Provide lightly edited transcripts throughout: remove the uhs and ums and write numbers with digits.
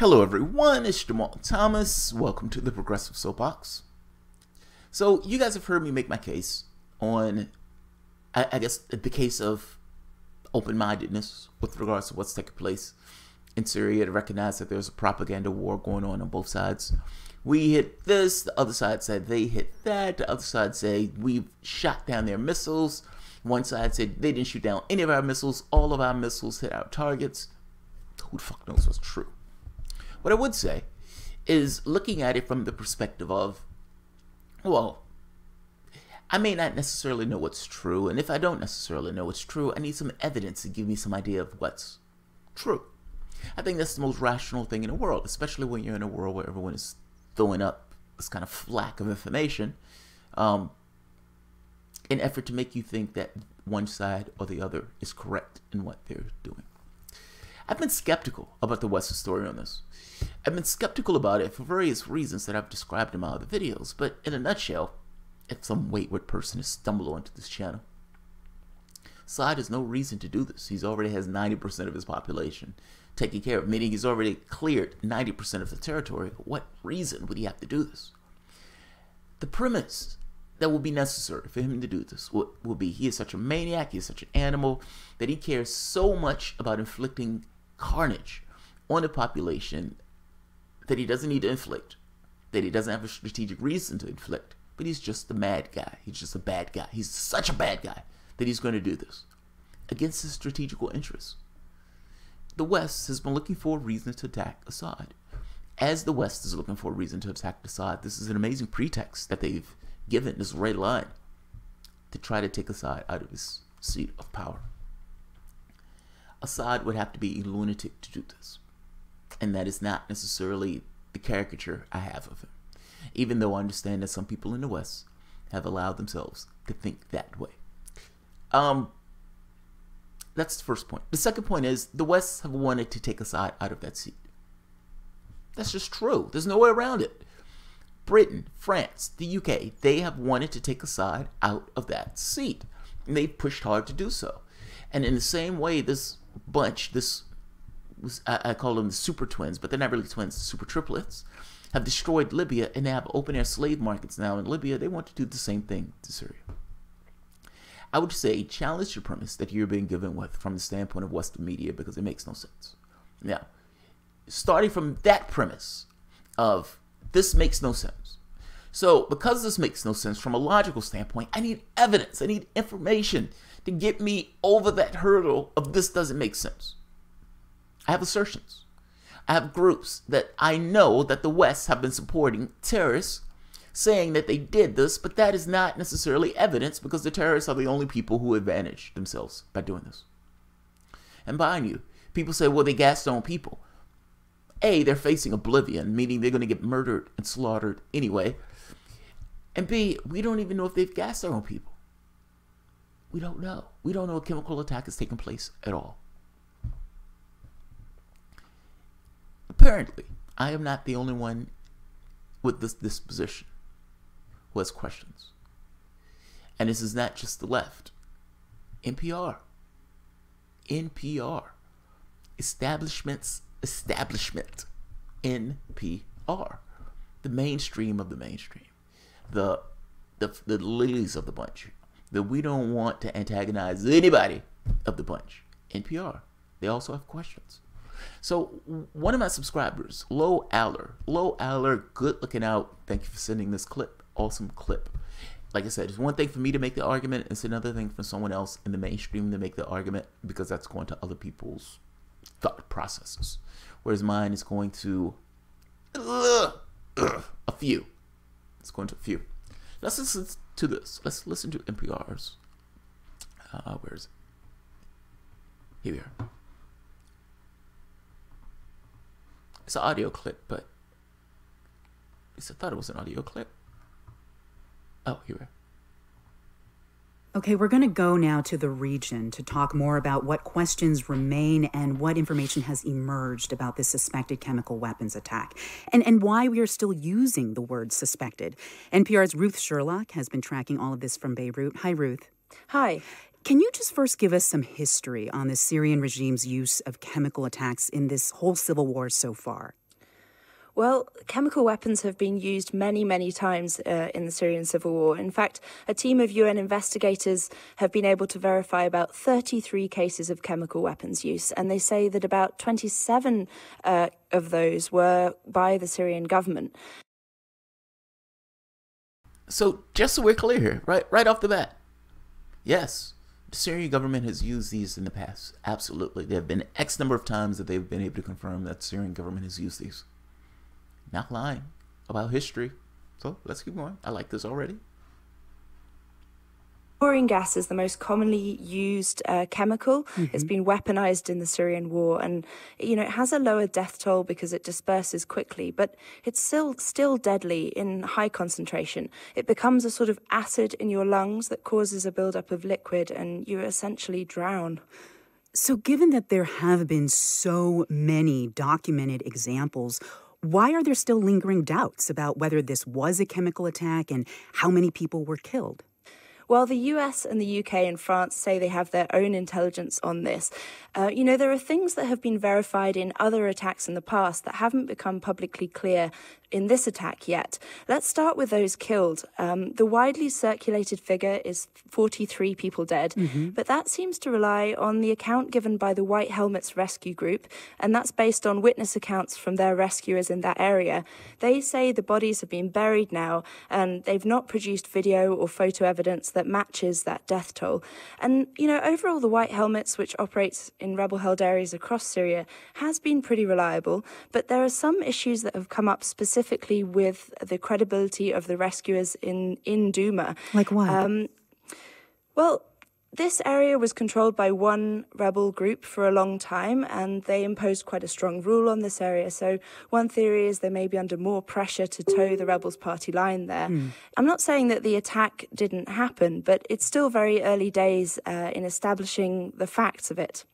Hello everyone, it's Jamal Thomas. Welcome to the Progressive Soapbox. So you guys have heard me make my case on, I guess, the case of open-mindedness with regards to what's taking place in Syria, to recognize that there's a propaganda war going on both sides. We hit this, the other side said they hit that, the other side said we've shot down their missiles. One side said they didn't shoot down any of our missiles, all of our missiles hit our targets. Who the fuck knows what's true? What I would say is looking at it from the perspective of, well, I may not necessarily know what's true, and if I don't necessarily know what's true, I need some evidence to give me some idea of what's true. I think that's the most rational thing in the world, especially when you're in a world where everyone is throwing up this kind of flack of information in effort to make you think that one side or the other is correct in what they're doing. I've been skeptical about the West's story on this. I've been skeptical about it for various reasons that I've described in my other videos, but in a nutshell, if some wayward person has stumbled onto this channel, Assad has no reason to do this. He already has 90% of his population taken care of, meaning he's already cleared 90% of the territory. What reason would he have to do this? The premise that will be necessary for him to do this will be he is such a maniac, he is such an animal, that he cares so much about inflicting carnage on the population that he doesn't need to inflict, that he doesn't have a strategic reason to inflict, but he's just a mad guy. He's just a bad guy. He's such a bad guy that he's going to do this against his strategical interests. The West has been looking for a reason to attack Assad. As the West is looking for a reason to attack Assad, this is an amazing pretext that they've given, this red line, to try to take Assad out of his seat of power. Assad would have to be a lunatic to do this. And that is not necessarily the caricature I have of him, even though I understand that some people in the West have allowed themselves to think that way. That's the first point. The second point is the West have wanted to take Assad out of that seat. That's just true. There's no way around it. Britain, France, the UK, they have wanted to take Assad out of that seat. And they've pushed hard to do so. And in the same way, this bunch, I call them the super twins, but they're not really twins, super triplets, have destroyed Libya, and they have open-air slave markets now in Libya. They want to do the same thing to Syria. I would say challenge the premise that you're being given with from the standpoint of Western media, because it makes no sense. Now, starting from that premise of this makes no sense. So because this makes no sense from a logical standpoint, I need evidence, I need information to get me over that hurdle of this doesn't make sense. I have assertions. I have groups that I know that the West have been supporting terrorists, saying that they did this, but that is not necessarily evidence, because the terrorists are the only people who advantage themselves by doing this. And behind you, people say, well, they gassed their own people. A, they're facing oblivion, meaning they're going to get murdered and slaughtered anyway. And B, we don't even know if they've gassed their own people. We don't know. We don't know a chemical attack has taken place at all. Apparently, I am not the only one with this disposition who has questions. And this is not just the left. NPR. Establishment. NPR. The mainstream of the mainstream. The lilies of the bunch. The we don't want to antagonize anybody of the bunch. NPR. They also have questions. So one of my subscribers, Lo Aller, good looking out. Thank you for sending this clip. Awesome clip. Like I said, it's one thing for me to make the argument. It's another thing for someone else in the mainstream to make the argument, because that's going to other people's thought processes. Whereas mine is going to a few. It's going to a few. Let's listen to this. Let's listen to NPR's. Where is it? Here we are. It's an audio clip, but I thought it was an audio clip. Oh, here we are. Okay, we're going to go now to the region to talk more about what questions remain and what information has emerged about this suspected chemical weapons attack, and why we are still using the word suspected. NPR's Ruth Sherlock has been tracking all of this from Beirut. Hi, Ruth. Hi. Can you just first give us some history on the Syrian regime's use of chemical attacks in this whole civil war so far? Well, chemical weapons have been used many, many times in the Syrian civil war. In fact, a team of UN investigators have been able to verify about 33 cases of chemical weapons use, and they say that about 27 of those were by the Syrian government. So just so we're clear here, right off the bat, yes, the Syrian government has used these in the past. Absolutely. There have been X number of times that they've been able to confirm that the Syrian government has used these. Not lying about history. So let's keep going. I like this already. Chlorine gas is the most commonly used chemical. It's been weaponized in the Syrian war, and it has a lower death toll because it disperses quickly, but it's still deadly in high concentration. It becomes a sort of acid in your lungs that causes a buildup of liquid, and you essentially drown. So given that there have been so many documented examples, why are there still lingering doubts about whether this was a chemical attack and how many people were killed? Well, the US and the UK and France say they have their own intelligence on this. There are things that have been verified in other attacks in the past that haven't become publicly clear in this attack yet. Let's start with those killed. The widely circulated figure is 43 people dead, but that seems to rely on the account given by the White Helmets Rescue Group, and that's based on witness accounts from their rescuers in that area. They say the bodies have been buried now, and they've not produced video or photo evidence that matches that death toll. And, overall, the White Helmets, which operates in rebel-held areas across Syria, has been pretty reliable, but there are some issues that have come up specifically with the credibility of the rescuers in Douma. Like what? Well, this area was controlled by one rebel group for a long time, and they imposed quite a strong rule on this area. So one theory is they may be under more pressure to toe the rebels' party line there. I'm not saying that the attack didn't happen, but it's still very early days in establishing the facts of it.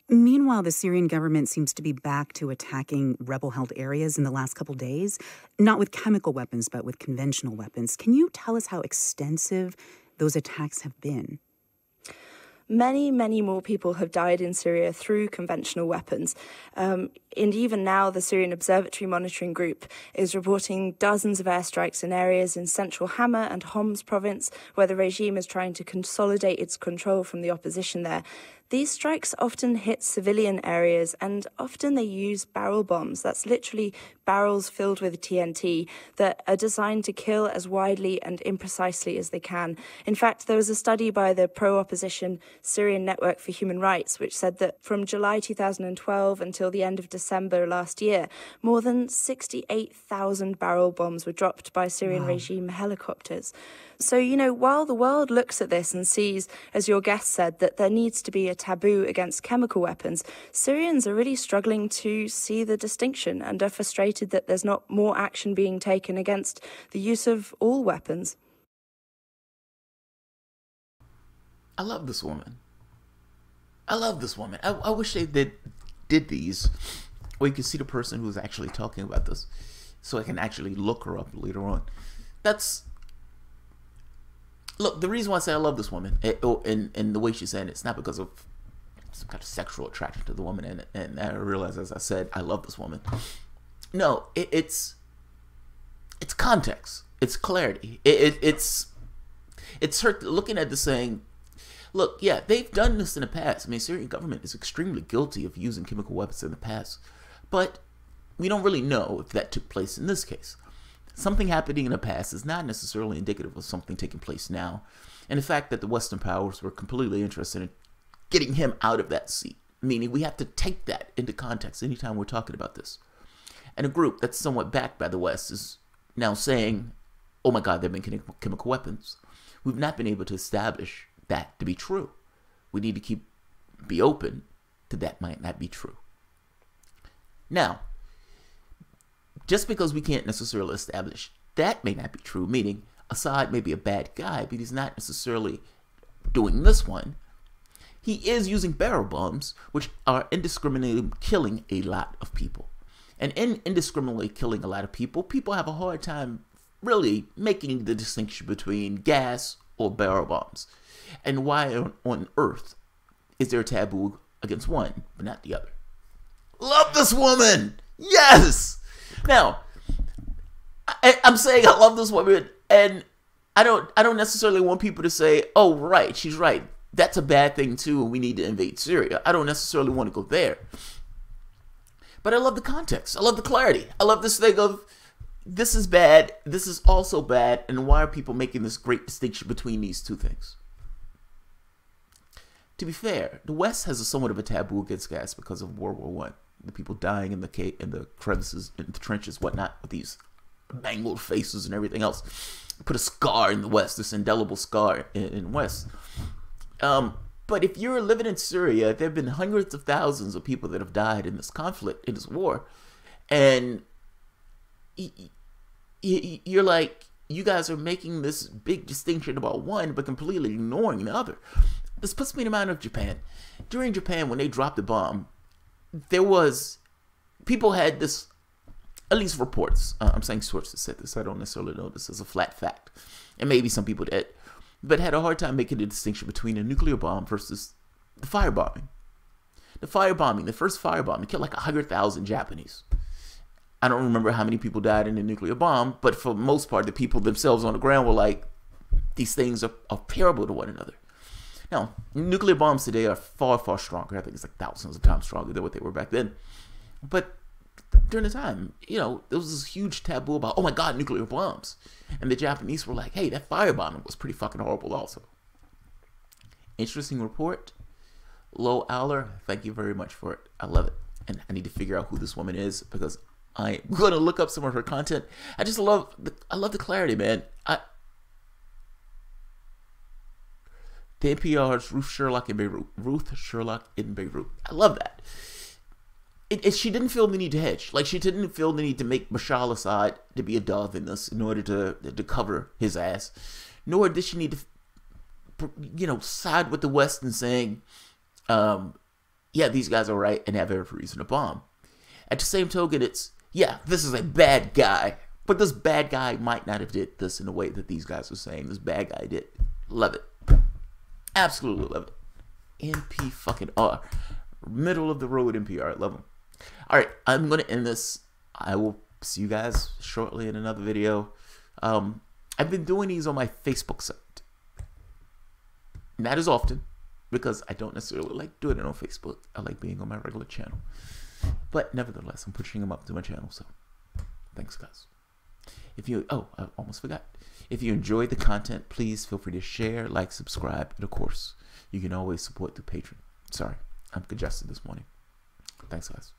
Meanwhile, the Syrian government seems to be back to attacking rebel-held areas in the last couple days, not with chemical weapons, but with conventional weapons. Can you tell us how extensive those attacks have been? Many, many more people have died in Syria through conventional weapons. And even now, the Syrian Observatory Monitoring Group is reporting dozens of airstrikes in areas in central Hama and Homs province, where the regime is trying to consolidate its control from the opposition there. These strikes often hit civilian areas, and often they use barrel bombs. That's literally barrels filled with TNT that are designed to kill as widely and imprecisely as they can. In fact, there was a study by the pro-opposition Syrian Network for Human Rights, which said that from July 2012 until the end of December last year, more than 68,000 barrel bombs were dropped by Syrian regime helicopters. So, while the world looks at this and sees, as your guest said, that there needs to be a taboo against chemical weapons, Syrians are really struggling to see the distinction and are frustrated that there's not more action being taken against the use of all weapons. I love this woman. I wish they did these, or you can see the person who's actually talking about this, so I can actually look her up later on. Look, the reason why I say I love this woman, and the way she's saying it's not because of some kind of sexual attraction to the woman, and I realize, as I said, I love this woman. No, it's context, it's clarity, it's her looking at this saying, look, yeah, they've done this in the past. I mean, Syrian government is extremely guilty of using chemical weapons in the past, but we don't really know if that took place in this case. Something happening in the past is not necessarily indicative of something taking place now. And the fact that the Western powers were completely interested in getting him out of that seat, meaning we have to take that into context anytime we're talking about this. And a group that's somewhat backed by the West is now saying, oh my God, they've been chemical weapons. We've not been able to establish that to be true. We need to be open to that might not be true. Now, just because we can't necessarily establish that may not be true, meaning Assad may be a bad guy, but he's not necessarily doing this one. He is using barrel bombs, which are indiscriminately killing a lot of people. And in indiscriminately killing a lot of people, people have a hard time really making the distinction between gas or barrel bombs. And why on earth is there a taboo against one, but not the other? Love this woman! Yes! Now, I'm saying I love this woman, and I don't necessarily want people to say, oh, right, she's right. That's a bad thing too, and we need to invade Syria. I don't necessarily want to go there. But I love the context. I love the clarity. I love this thing of, this is bad, this is also bad, and why are people making this great distinction between these two things? To be fair, the West has somewhat of a taboo against gas because of World War I. The people dying in the crevices, in the trenches, whatnot, with these mangled faces and everything else. Put a scar in the West, this indelible scar in the West. But if you're living in Syria, there have been hundreds of thousands of people that have died in this conflict, in this war. And you're like, you guys are making this big distinction about one, but completely ignoring the other. This puts me in the mind of Japan. During Japan, when they dropped the bomb, there was, people had this, at least reports, I'm saying sources said this, I don't necessarily know this as a flat fact, and maybe some people did, but had a hard time making the distinction between a nuclear bomb versus the firebombing. The firebombing, the first firebombing, killed like 100,000 Japanese. I don't remember how many people died in the nuclear bomb, but for the most part, the people themselves on the ground were like, these things are comparable to one another. Now, nuclear bombs today are far, far stronger. I think it's like thousands of times stronger than what they were back then. But during the time, you know, there was this huge taboo about, oh my God, nuclear bombs. And the Japanese were like, hey, that firebombing was pretty fucking horrible also. Interesting report. Low Aller, thank you very much for it. I love it. And I need to figure out who this woman is because I'm going to look up some of her content. I just love the clarity, man. The NPR's Ruth Sherlock in Beirut. Ruth Sherlock in Beirut. I love that. She didn't feel the need to hedge. Like, she didn't feel the need to make Bashar al-Assad to be a dove in this in order to cover his ass. Nor did she need to, you know, side with the West and saying, yeah, these guys are right and have every reason to bomb. At the same token, it's, yeah, this is a bad guy. But this bad guy might not have did this in the way that these guys are saying this bad guy did. Love it. Absolutely love it. NP fucking R. Middle of the road NPR. Love them. All right, I'm going to end this. I will see you guys shortly in another video. I've been doing these on my Facebook site. Not as often, because I don't necessarily like doing it on Facebook. I like being on my regular channel. But nevertheless, I'm pushing them up to my channel, so thanks, guys. If you, oh, I almost forgot. If you enjoyed the content, please feel free to share, like, subscribe, and of course, you can always support through Patreon. Sorry, I'm congested this morning. Thanks, guys.